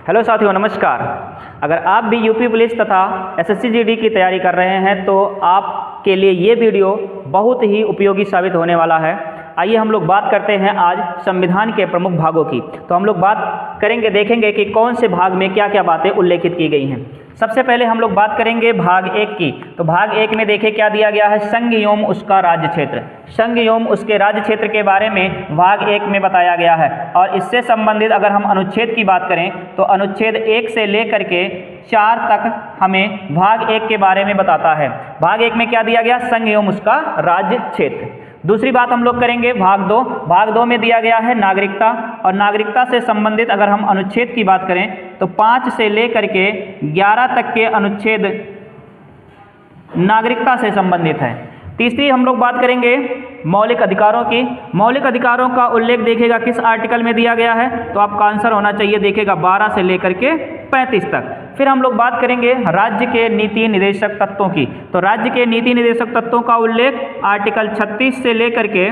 Hello साथियों, नमस्कार। अगर आप भी यूपी पुलिस तथा एसएससी जीडी की तैयारी कर रहे हैं तो आपके लिए ये वीडियो बहुत ही उपयोगी साबित होने वाला है। आइए हम लोग बात करते हैं आज संविधान के प्रमुख भागों की। तो हम लोग बात करेंगे, देखेंगे कि कौन से भाग में क्या क्या बातें उल्लेखित की गई हैं। सबसे पहले हम लोग बात करेंगे भाग 1 की। तो भाग 1 में देखिए क्या दिया गया है, संघ एवं उसका राज्य क्षेत्र। संघ एवं उसके राज्य क्षेत्र के बारे में भाग 1 में बताया गया है। और इससे संबंधित अगर हम अनुच्छेद की बात करें तो अनुच्छेद 1 से लेकर के 4 तक हमें भाग 1 के बारे में बताता है। भाग 1 में क्या दिया गया, संघ एवं उसका राज्य क्षेत्र। दूसरी बात हम लोग करेंगे भाग 2। भाग 2 में दिया गया है नागरिकता। और नागरिकता से संबंधित अगर हम अनुच्छेद की बात करें तो 5 से लेकर के 11 तक के अनुच्छेद नागरिकता से संबंधित है। तीसरी हम लोग बात करेंगे मौलिक अधिकारों की। मौलिक अधिकारों का उल्लेख देखिएगा किस आर्टिकल में दिया गया है, तो आपका आंसर होना चाहिए देखिएगा 12 से लेकर के 35 तक। फिर हम लोग बात करेंगे राज्य के नीति निर्देशक तत्वों की। तो राज्य के नीति निर्देशक तत्वों का उल्लेख आर्टिकल 36 से लेकर के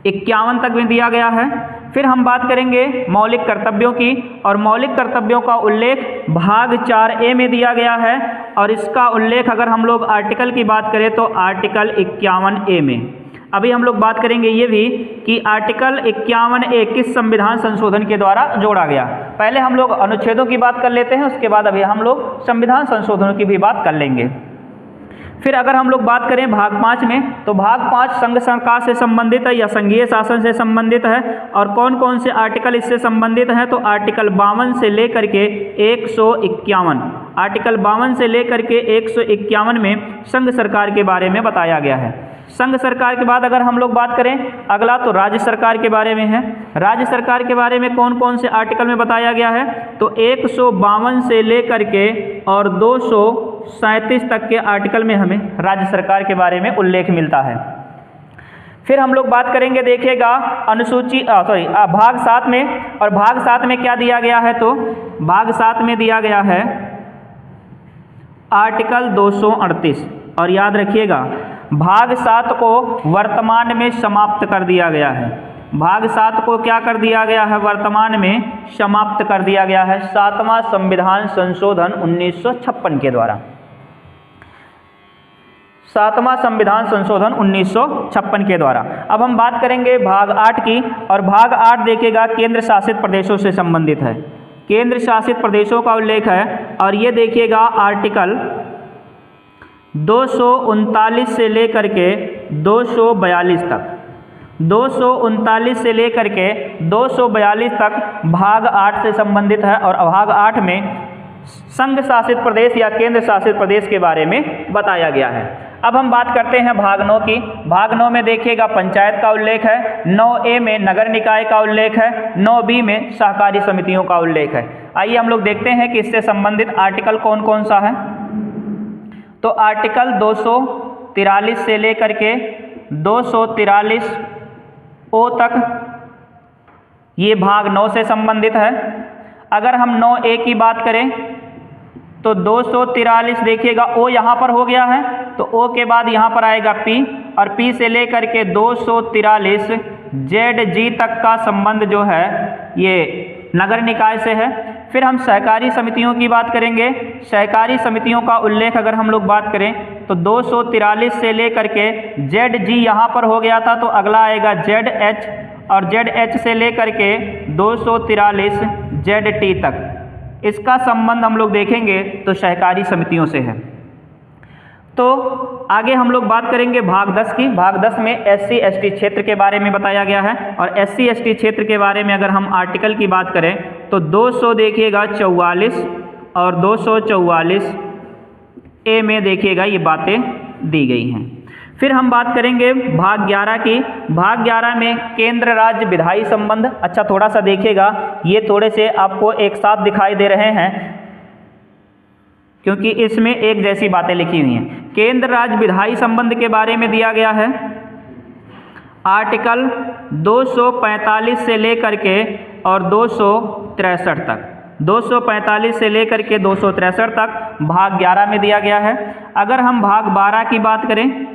51 तक में दिया गया है। फिर हम बात करेंगे मौलिक कर्तव्यों की। और मौलिक कर्तव्यों का उल्लेख भाग 4A में दिया गया है। और इसका उल्लेख अगर हम लोग आर्टिकल की बात करें तो आर्टिकल 51A में। अभी हम लोग बात करेंगे ये भी कि आर्टिकल 51A किस संविधान संशोधन के द्वारा जोड़ा गया। पहले हम लोग अनुच्छेदों की बात कर लेते हैं, उसके बाद अभी हम लोग संविधान संशोधनों की भी बात कर लेंगे। फिर अगर हम लोग बात करें भाग 5 में, तो भाग 5 संघ सरकार से संबंधित है या संघीय शासन से संबंधित है। और कौन कौन से आर्टिकल इससे संबंधित हैं, तो आर्टिकल 52 से लेकर के 151। आर्टिकल 52 से लेकर के 151 में संघ सरकार के बारे में बताया गया है। संघ सरकार के बाद अगर हम लोग बात करें अगला, तो राज्य सरकार के बारे में है। राज्य सरकार के बारे में कौन कौन से आर्टिकल में बताया गया है, तो 152 से लेकर के और 237 तक के आर्टिकल में हमें राज्य सरकार के बारे में उल्लेख मिलता है। फिर हम लोग बात करेंगे देखिएगा भाग 7 में। और भाग 7 में क्या दिया गया है, तो भाग 7 में दिया गया है आर्टिकल 238। और याद रखिएगा भाग 7 को वर्तमान में समाप्त कर दिया गया है। भाग 7 को क्या कर दिया गया है, वर्तमान में समाप्त कर दिया गया है 7वां संविधान संशोधन 1956 के द्वारा। 7वां संविधान संशोधन 1956 के द्वारा। अब हम बात करेंगे भाग 8 की। और भाग 8 देखिएगा केंद्र शासित प्रदेशों से संबंधित है। केंद्र शासित प्रदेशों का उल्लेख है। और ये देखिएगा आर्टिकल 239 से लेकर के 242 तक। 239 से लेकर के 242 तक भाग 8 से संबंधित है। और भाग 8 में संघ शासित प्रदेश या केंद्र शासित प्रदेश के बारे में बताया गया है। अब हम बात करते हैं भाग 9 की। भाग 9 में देखिएगा पंचायत का उल्लेख है। 9A में नगर निकाय का उल्लेख है। 9B में सहकारी समितियों का उल्लेख है। आइए हम लोग देखते हैं कि इससे संबंधित आर्टिकल कौन कौन सा है। तो आर्टिकल 243 से लेकर के 243O तक ये भाग 9 से संबंधित है। अगर हम 9A की बात करें तो 243 देखिएगा O यहाँ पर हो गया है, तो O के बाद यहाँ पर आएगा P। और P से लेकर के 243 ZG तक का संबंध जो है ये नगर निकाय से है। फिर हम सहकारी समितियों की बात करेंगे। सहकारी समितियों का उल्लेख अगर हम लोग बात करें तो 243 से लेकर के ZG यहाँ पर हो गया था, तो अगला आएगा ZH। और ZH से लेकर के 243 ZT तक इसका संबंध हम लोग देखेंगे तो सहकारी समितियों से है। तो आगे हम लोग बात करेंगे भाग 10 की। भाग 10 में SC ST क्षेत्र के बारे में बताया गया है। और SC ST क्षेत्र के बारे में अगर हम आर्टिकल की बात करें तो 200 देखिएगा 44 और 244A में देखिएगा ये बातें दी गई हैं। फिर हम बात करेंगे भाग 11 की। भाग 11 में केंद्र राज्य विधायी संबंध। अच्छा, थोड़ा सा देखिएगा, ये थोड़े से आपको एक साथ दिखाई दे रहे हैं क्योंकि इसमें एक जैसी बातें लिखी हुई हैं। केंद्र राज्य विधायी संबंध के बारे में दिया गया है आर्टिकल 245 से लेकर के और 263 तक। 245 से लेकर के 263 तक भाग 11 में दिया गया है। अगर हम भाग 12 की बात करें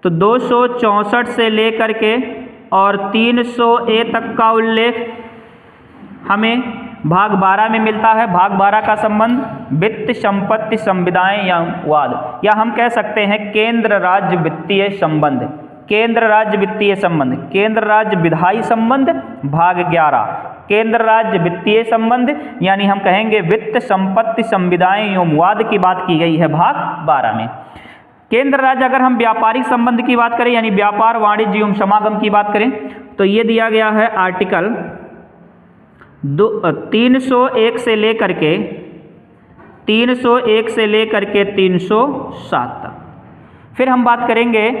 तो 264 से लेकर के और 300A तक का उल्लेख हमें भाग 12 में मिलता है। भाग 12 का संबंध वित्त, संपत्ति, संविदाएं या वाद, या हम कह सकते हैं केंद्र राज्य वित्तीय संबंध, केंद्र राज्य वित्तीय संबंध, केंद्र राज्य विधायी संबंध भाग 11, केंद्र राज्य वित्तीय संबंध, यानी हम कहेंगे वित्त, संपत्ति, संविदाएं एवं वाद की बात की गई है भाग 12 में। केंद्र राज्य अगर हम व्यापारिक संबंध की बात करें, यानी व्यापार, वाणिज्य एवं समागम की बात करें, तो ये दिया गया है आर्टिकल 301 से लेकर के 307 तक। फिर हम बात करेंगे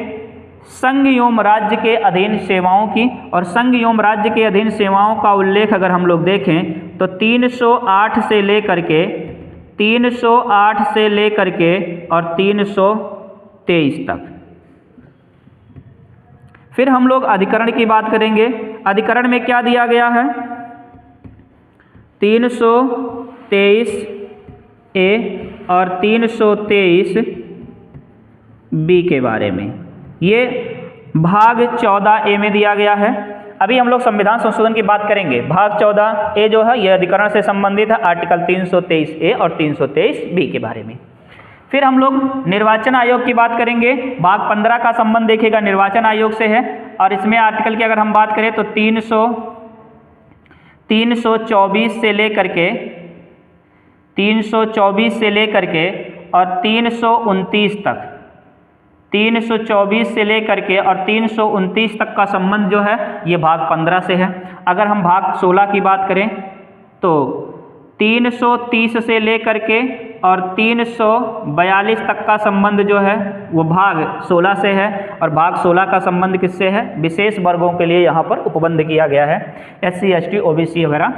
संघ एवं राज्य के अधीन सेवाओं की, और संघ एवं राज्य के अधीन सेवाओं का उल्लेख अगर हम लोग देखें तो 308 से लेकर के और 323 तक। फिर हम लोग अधिकरण की बात करेंगे। अधिकरण में क्या दिया गया है? 323 ए और 323 बी के बारे में, ये भाग 14 ए में दिया गया है। अभी हम लोग संविधान संशोधन की बात करेंगे। भाग 14 ए जो है ये अधिकरण से संबंधित है, आर्टिकल 323 ए और 323 बी के बारे में। फिर हम लोग निर्वाचन आयोग की बात करेंगे। भाग 15 का संबंध देखिएगा निर्वाचन आयोग से है, और इसमें आर्टिकल की अगर हम बात करें तो 324 से लेकर के 324 से लेकर के और 329 तक, 324 से लेकर के और 329 तक का संबंध जो है ये भाग 15 से है। अगर हम भाग 16 की बात करें तो 330 से लेकर के और 342 तक का संबंध जो है वो भाग 16 से है, और भाग 16 का संबंध किससे है? विशेष वर्गों के लिए यहाँ पर उपबंध किया गया है, SC, ST, OBC वगैरह।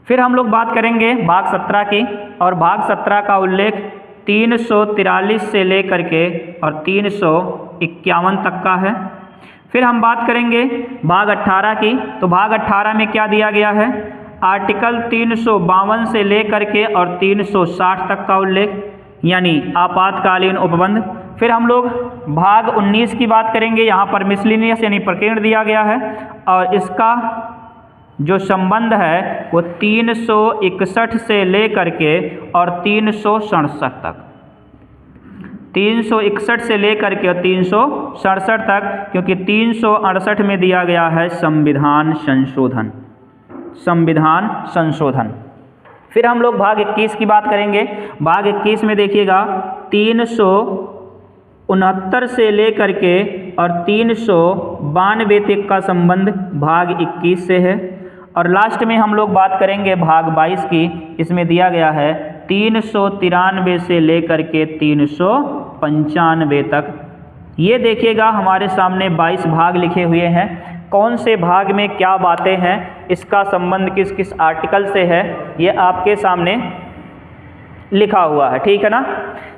फिर हम लोग बात करेंगे भाग 17 की, और भाग 17 का उल्लेख 343 से लेकर के और 351 तक का है। फिर हम बात करेंगे भाग 18 की, तो भाग 18 में क्या दिया गया है? आर्टिकल 352 से लेकर के और 360 तक का उल्लेख, यानी आपातकालीन उपबंध। फिर हम लोग भाग 19 की बात करेंगे। यहाँ पर मिसलिनियस यानी प्रकीर्ण दिया गया है, और इसका जो संबंध है वो 361 से लेकर के और 367 तक, 361 से लेकर के और 367 तक, क्योंकि 368 में दिया गया है संविधान संशोधन, संविधान संशोधन। फिर हम लोग भाग 21 की बात करेंगे। भाग 21 में देखिएगा 369 से लेकर के और 392 तक का संबंध भाग 21 से है। और लास्ट में हम लोग बात करेंगे भाग 22 की। इसमें दिया गया है 393 से लेकर के 395 तक। ये देखिएगा हमारे सामने 22 भाग लिखे हुए हैं। कौन से भाग में क्या बातें हैं, इसका संबंध किस किस आर्टिकल से है, ये आपके सामने लिखा हुआ है, ठीक है ना।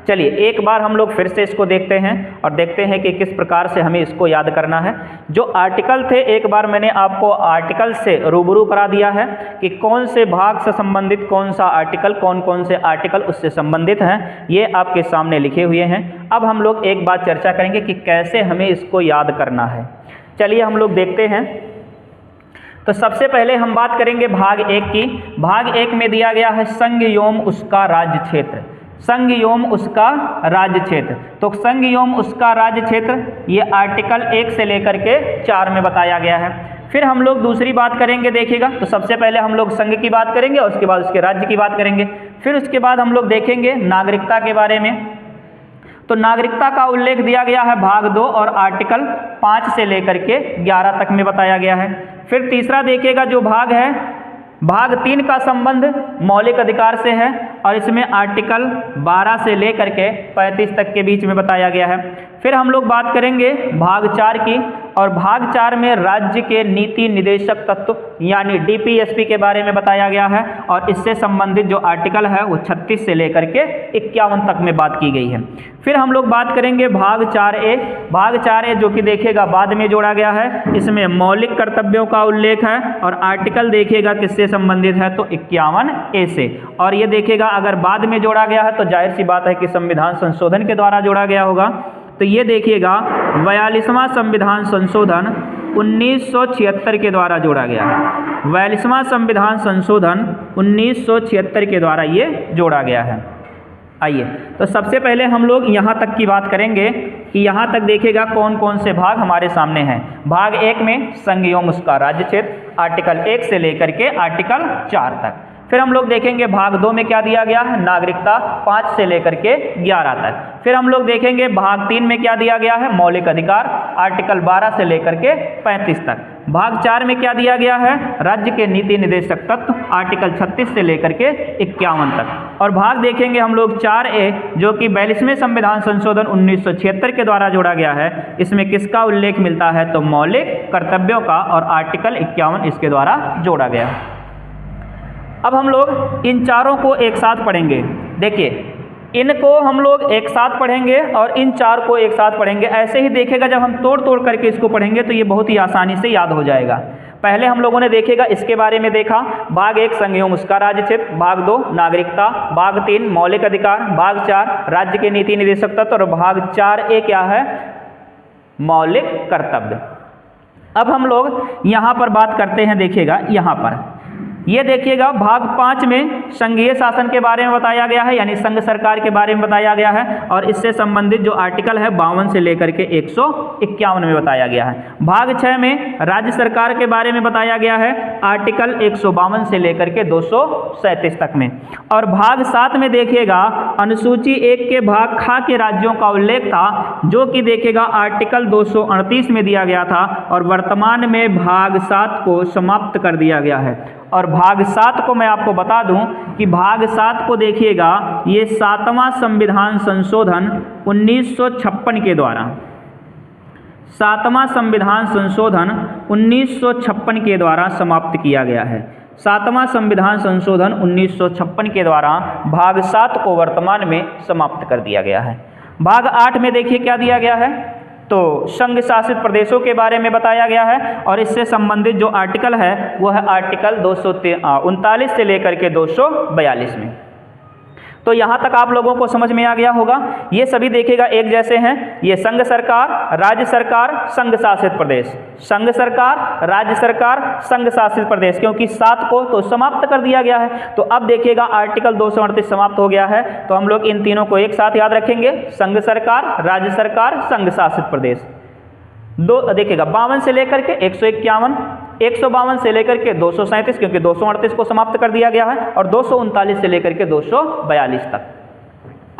चलिए एक बार हम लोग फिर से इसको देखते हैं और देखते हैं कि किस प्रकार से हमें इसको याद करना है। जो आर्टिकल थे, एक बार मैंने आपको आर्टिकल से रूबरू करा दिया है कि कौन से भाग से संबंधित कौन सा आर्टिकल, कौन कौन से आर्टिकल उससे संबंधित हैं, ये आपके सामने लिखे हुए हैं। अब हम लोग एक बात चर्चा करेंगे कि कैसे हमें इसको याद करना है। चलिए हम लोग देखते हैं। तो सबसे पहले हम बात करेंगे भाग 1 की। भाग 1 में दिया गया है संघ एवं उसका राज्य क्षेत्र, संघ एवं उसका राज्य क्षेत्र। तो संघ एवं उसका राज्य क्षेत्र ये आर्टिकल 1 से लेकर के 4 में बताया गया है। फिर हम लोग दूसरी बात करेंगे, देखिएगा। तो सबसे पहले हम लोग संघ की बात करेंगे और उसके बाद उसके राज्य की बात करेंगे। फिर उसके बाद हम लोग देखेंगे नागरिकता के बारे में। तो नागरिकता का उल्लेख दिया गया है भाग 2 और आर्टिकल 5 से लेकर के 11 तक में बताया गया है। फिर तीसरा देखिएगा जो भाग है, भाग 3 का संबंध मौलिक अधिकार से है और इसमें आर्टिकल 12 से लेकर के 35 तक के बीच में बताया गया है। फिर हम लोग बात करेंगे भाग 4 की, और भाग 4 में राज्य के नीति निदेशक तत्व यानी DPSP के बारे में बताया गया है, और इससे संबंधित जो आर्टिकल है वो 36 से लेकर के 51 तक में बात की गई है। फिर हम लोग बात करेंगे भाग 4A। भाग 4A जो कि देखिएगा बाद में जोड़ा गया है, इसमें मौलिक कर्तव्यों का उल्लेख है और आर्टिकल देखिएगा किससे संबंधित है, तो 51A से। और ये देखिएगा अगर बाद में जोड़ा गया है तो जाहिर सी बात है कि संविधान संशोधन के द्वारा जोड़ा गया होगा। तो ये देखिएगा 42वां संविधान संशोधन 1976 के द्वारा जोड़ा गया है। 42वां संविधान संशोधन 1976 के द्वारा ये जोड़ा गया है। आइए, तो सबसे पहले हम लोग यहाँ तक की बात करेंगे कि यहाँ तक देखिएगा कौन कौन से भाग हमारे सामने हैं। भाग 1 में संघ एवं उसका राज्य क्षेत्र, आर्टिकल 1 से लेकर के आर्टिकल 4 तक। फिर हम लोग देखेंगे भाग 2 में क्या दिया गया है, नागरिकता 5 से लेकर के 11 तक। फिर हम लोग देखेंगे भाग 3 में क्या दिया गया है, मौलिक अधिकार, आर्टिकल 12 से लेकर के 35 तक। भाग 4 में क्या दिया गया है, राज्य के नीति निर्देशक तत्व, आर्टिकल 36 से लेकर के 51 तक। और भाग देखेंगे हम लोग 4A, जो कि 42वें संविधान संशोधन 1976 के द्वारा जोड़ा गया है। इसमें किसका उल्लेख मिलता है, तो मौलिक कर्तव्यों का, और आर्टिकल 51 इसके द्वारा जोड़ा गया है। अब हम लोग इन चारों को एक साथ पढ़ेंगे। देखिए, इनको हम लोग एक साथ पढ़ेंगे और इन चार को एक साथ पढ़ेंगे। ऐसे ही देखेगा जब हम तोड़ तोड़ करके इसको पढ़ेंगे तो ये बहुत ही आसानी से याद हो जाएगा। पहले हम लोगों ने देखेगा इसके बारे में देखा, भाग 1 संघ एवं उसका राज्य क्षेत्र, भाग 2 नागरिकता, भाग 3 मौलिक अधिकार, भाग 4 राज्य के नीति निर्देशक तत्व, और भाग 4A क्या है, मौलिक कर्तव्य। अब हम लोग यहाँ पर बात करते हैं। देखिएगा यहाँ पर ये देखिएगा भाग 5 में संघीय शासन के बारे में बताया गया है, यानी संघ सरकार के बारे में बताया गया है, और इससे संबंधित जो आर्टिकल है 52 से लेकर के 151 में बताया गया है। भाग 6 में राज्य सरकार के बारे में बताया गया है, आर्टिकल 152 से लेकर के 237 तक में। और भाग 7 में देखिएगा अनुसूची 1 के भाग खा के राज्यों का उल्लेख था, जो कि देखिएगा आर्टिकल 238 में दिया गया था, और वर्तमान में भाग 7 को समाप्त कर दिया गया है। और भाग 7 को मैं आपको बता दूं कि भाग 7 को देखिएगा, ये 7वां संविधान संशोधन 1956 के द्वारा, 7वां संविधान संशोधन 1956 के द्वारा समाप्त किया गया है। 7वां संविधान संशोधन 1956 के द्वारा भाग 7 को वर्तमान में समाप्त कर दिया गया है। भाग 8 में देखिए क्या दिया गया है, तो संघ शासित प्रदेशों के बारे में बताया गया है, और इससे संबंधित जो आर्टिकल है वो है आर्टिकल 239 से लेकर के 242 में। तो यहाँ तक आप लोगों को समझ में आ गया होगा। ये सभी देखिएगा एक जैसे हैं, ये संघ सरकार, राज्य सरकार, संघ शासित प्रदेश, संघ सरकार, राज्य सरकार, संघ शासित प्रदेश, क्योंकि 7 को तो समाप्त कर दिया गया है। तो अब देखिएगा आर्टिकल 238 समाप्त हो गया है, तो हम लोग इन तीनों को एक साथ याद रखेंगे, संघ सरकार, राज्य सरकार, संघ शासित प्रदेश। देखिएगा 52 से लेकर के 151, 152 से लेकर के 237, क्योंकि 238 को समाप्त कर दिया गया है, और 239 से लेकर के 242 तक।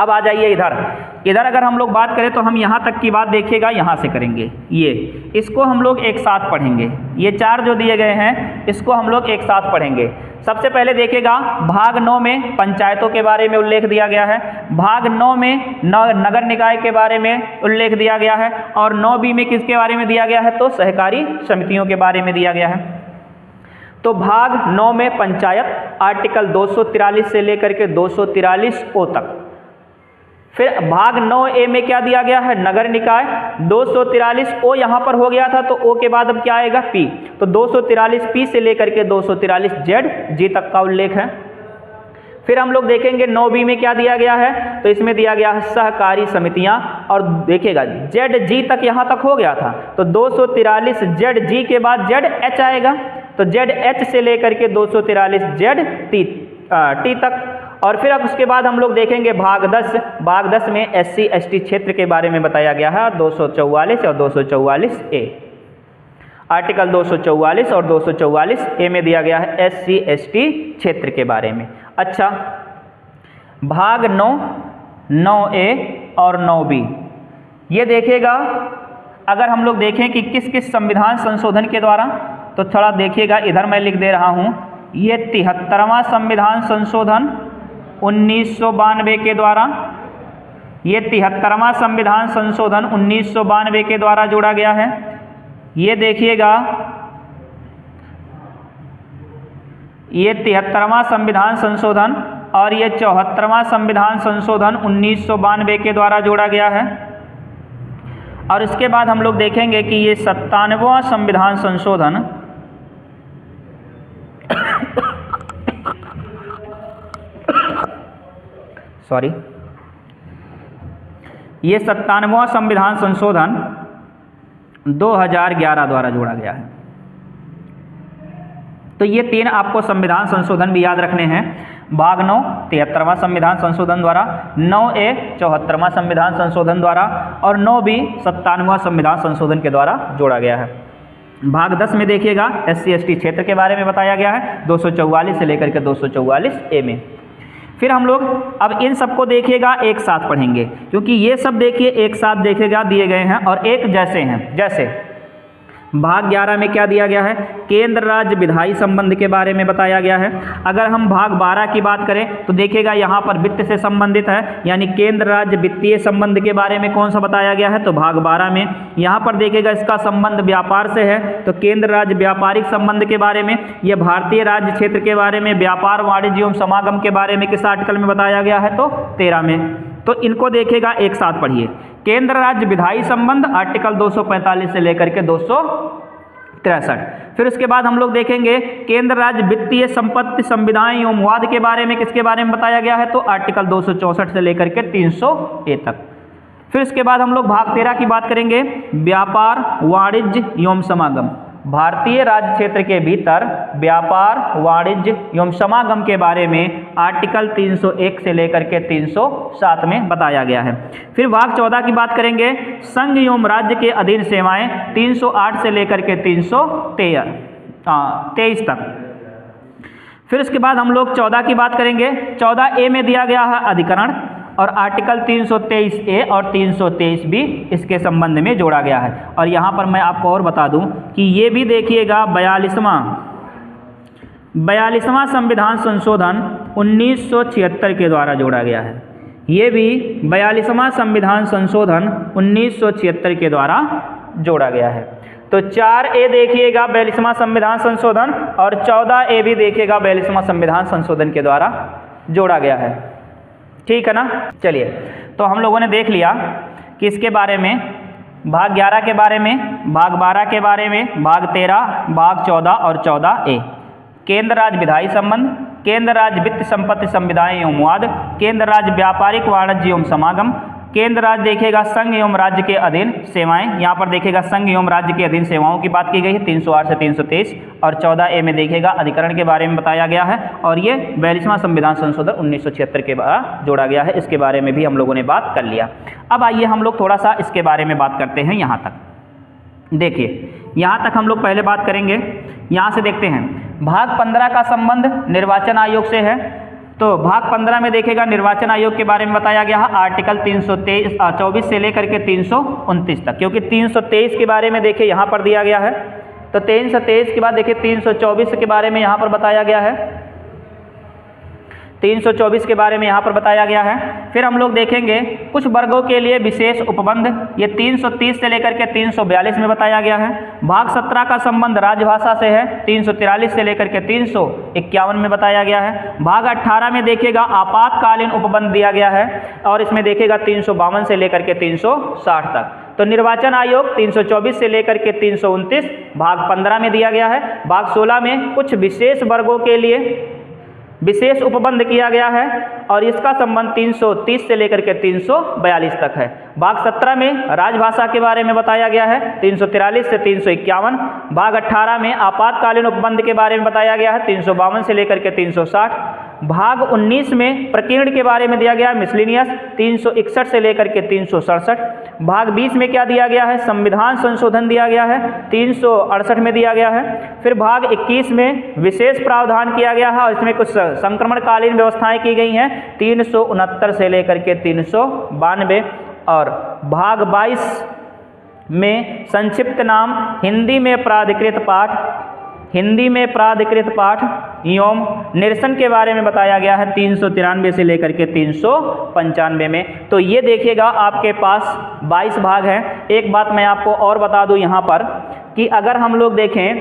अब आ जाइए इधर अगर हम लोग बात करें तो हम यहाँ तक की बात देखिएगा यहाँ से करेंगे। ये इसको हम लोग एक साथ पढ़ेंगे, ये 4 जो दिए गए हैं इसको हम लोग एक साथ पढ़ेंगे। सबसे पहले देखिएगा भाग 9 में पंचायतों के बारे में उल्लेख दिया गया है, भाग 9 में नगर निकाय के बारे में उल्लेख दिया गया है, और 9B में किसके बारे में दिया गया है, तो सहकारी समितियों के बारे में दिया गया है। तो भाग 9 में पंचायत, आर्टिकल 243 से लेकर के 243O तक। फिर भाग 9A में क्या दिया गया है, नगर निकाय, 243O यहाँ पर हो गया था, तो O के बाद अब क्या आएगा, P, तो 243P से लेकर के 243ZG तक का उल्लेख है। फिर हम लोग देखेंगे 9B में क्या दिया गया है, तो इसमें दिया गया है सहकारी समितियां, और देखिएगा ZG तक यहाँ तक हो गया था, तो 243ZG के बाद ZH आएगा, तो ZH से लेकर के 243ZT तक। और फिर अब उसके बाद हम लोग देखेंगे भाग 10 में SC ST क्षेत्र के बारे में बताया गया है, 244 और 244A, आर्टिकल 244 और 244A में दिया गया है SC ST क्षेत्र के बारे में। अच्छा, भाग 9, 9A और 9B, ये देखिएगा अगर हम लोग देखें कि किस किस संविधान संशोधन के द्वारा, तो थोड़ा देखिएगा, इधर मैं लिख दे रहा हूँ, ये 73वां संविधान संशोधन 1992 के द्वारा, ये 73वां संविधान संशोधन 1992 के द्वारा जोड़ा गया है। ये देखिएगा ये 73वां संविधान संशोधन, और ये 74वां संविधान संशोधन 1992 के द्वारा जोड़ा गया है। और इसके बाद हम लोग देखेंगे कि ये 97वां संविधान संशोधन ये 97वां संविधान संशोधन 2011 द्वारा जोड़ा गया है। तो ये 3 आपको संविधान संशोधन भी याद रखने हैं। भाग 9 73वां संविधान संशोधन द्वारा, 9A 74वां संविधान संशोधन द्वारा और 9B 97वां संविधान संशोधन के द्वारा जोड़ा गया है। भाग 10 में देखिएगा SC/ST क्षेत्र के बारे में बताया गया है 244 से लेकर के 244A में। फिर हम लोग अब इन सबको देखिएगा एक साथ पढ़ेंगे, क्योंकि ये सब देखिए एक साथ देखेगा दिए गए हैं और एक जैसे हैं। जैसे भाग 11 में क्या दिया गया है, केंद्र राज्य विधायी संबंध के बारे में बताया गया है। अगर हम भाग 12 की बात करें तो देखिएगा यहाँ पर वित्त से संबंधित है, यानी केंद्र राज्य वित्तीय संबंध के बारे में कौन सा बताया गया है, तो भाग 12 में। यहाँ पर देखिएगा इसका संबंध व्यापार से है, तो केंद्र राज्य व्यापारिक संबंध के बारे में। यह भारतीय राज्य क्षेत्र के बारे में, व्यापार वाणिज्य एवं समागम के बारे में किस आर्टिकल में बताया गया है, तो 13 में। तो इनको देखिएगा एक साथ पढ़िए। केंद्र राज्य विधायी संबंध आर्टिकल 245 से लेकर के 263। फिर उसके बाद हम लोग देखेंगे केंद्र राज्य वित्तीय संपत्ति संविधान एवं वाद के बारे में किसके बारे में बताया गया है, तो आर्टिकल 264 से लेकर के 300A तक। फिर उसके बाद हम लोग भाग 13 की बात करेंगे, व्यापार वाणिज्य एवं समागम। भारतीय राज्य क्षेत्र के भीतर व्यापार वाणिज्य एवं समागम के बारे में आर्टिकल 301 से लेकर के 307 में बताया गया है। फिर भाग 14 की बात करेंगे, संघ एवं राज्य के अधीन सेवाएं 308 से लेकर के 323 तक। फिर उसके बाद हम लोग 14 की बात करेंगे। 14A में दिया गया है अधिकरण और आर्टिकल 323A और 323B इसके संबंध में जोड़ा गया है। और यहाँ पर मैं आपको और बता दूं कि ये भी देखिएगा 42वां संविधान संशोधन 1976 के द्वारा जोड़ा गया है। ये भी 42वां संविधान संशोधन 1976 के द्वारा जोड़ा गया है। तो 4A देखिएगा 42वां संविधान संशोधन और 14A भी देखिएगा 42वां संविधान संशोधन के द्वारा जोड़ा गया है। ठीक है ना। चलिए, तो हम लोगों ने देख लिया कि इसके बारे में, भाग 11 के बारे में, भाग 12 के बारे में, भाग 13, भाग 14 और 14A। केंद्र राज्य विधायी संबंध, केंद्र राज्य वित्त संपत्ति संविधान एवं वाद, केंद्र राज्य व्यापारिक वाणिज्य एवं समागम, केंद्र राज्य देखेगा संघ एवं राज्य के अधीन सेवाएं। यहाँ पर देखेगा संघ एवं राज्य के अधीन सेवाओं की बात की गई है 308 से 323। और 14A में देखेगा अधिकरण के बारे में बताया गया है और ये 42वां संविधान संशोधन 1976 के द्वारा जोड़ा गया है। इसके बारे में भी हम लोगों ने बात कर लिया। अब आइए हम लोग थोड़ा सा इसके बारे में बात करते हैं। यहाँ तक देखिए, यहाँ तक हम लोग पहले बात करेंगे। यहाँ से देखते हैं भाग 15 का संबंध निर्वाचन आयोग से है। तो भाग 15 में देखेगा निर्वाचन आयोग के बारे में बताया गया है आर्टिकल 324 से लेकर के 329 तक, क्योंकि 323 के बारे में देखिए यहाँ पर दिया गया है। तो 323 के बाद देखिए 324 के बारे में यहाँ पर बताया गया है, 324 के बारे में यहाँ पर बताया गया है। फिर हम लोग देखेंगे कुछ वर्गों के लिए विशेष उपबंध, ये 330 से लेकर के 342 में बताया गया है। भाग 17 का संबंध राजभाषा से है, 343 से लेकर के 351 में बताया गया है। भाग 18 में देखिएगा आपातकालीन उपबंध दिया गया है और इसमें देखिएगा 352 से लेकर के 360 तक। तो निर्वाचन आयोग 324 से लेकर के 329 भाग 15 में दिया गया है। भाग 16 में कुछ विशेष वर्गों के लिए विशेष उपबंध किया गया है और इसका संबंध 330 से लेकर के 342 तक है। भाग 17 में राजभाषा के बारे में बताया गया है 343 से 351। भाग 18 में आपातकालीन उपबंध के बारे में बताया गया है 352 से लेकर के 360। भाग 19 में प्रकीर्ण के बारे में दिया गया है मिसलिनियस 361 से लेकर के 367। भाग 20 में क्या दिया गया है, संविधान संशोधन दिया गया है 368 में दिया गया है। फिर भाग 21 में विशेष प्रावधान किया गया है और इसमें कुछ संक्रमणकालीन व्यवस्थाएं की गई हैं 369 से लेकर के 392। और भाग 22 में संक्षिप्त नाम हिंदी में प्राधिकृत पाठ एवं निरसन के बारे में बताया गया है 393 से लेकर के 395 में। तो ये देखिएगा आपके पास 22 भाग हैं। एक बात मैं आपको और बता दूं यहाँ पर कि अगर हम लोग देखें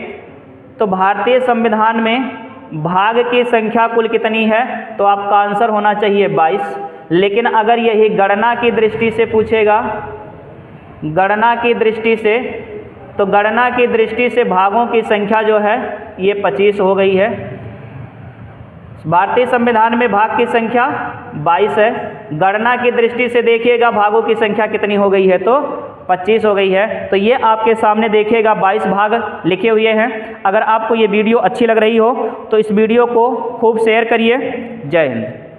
तो भारतीय संविधान में भाग की संख्या कुल कितनी है, तो आपका आंसर होना चाहिए 22। लेकिन अगर यही गणना की दृष्टि से पूछेगा, गणना की दृष्टि से, तो गणना की दृष्टि से भागों की संख्या जो है ये 25 हो गई है। भारतीय संविधान में भाग की संख्या 22 है। गणना की दृष्टि से देखिएगा भागों की संख्या कितनी हो गई है, तो 25 हो गई है। तो ये आपके सामने देखिएगा 22 भाग लिखे हुए हैं। अगर आपको ये वीडियो अच्छी लग रही हो तो इस वीडियो को खूब शेयर करिए। जय हिंद।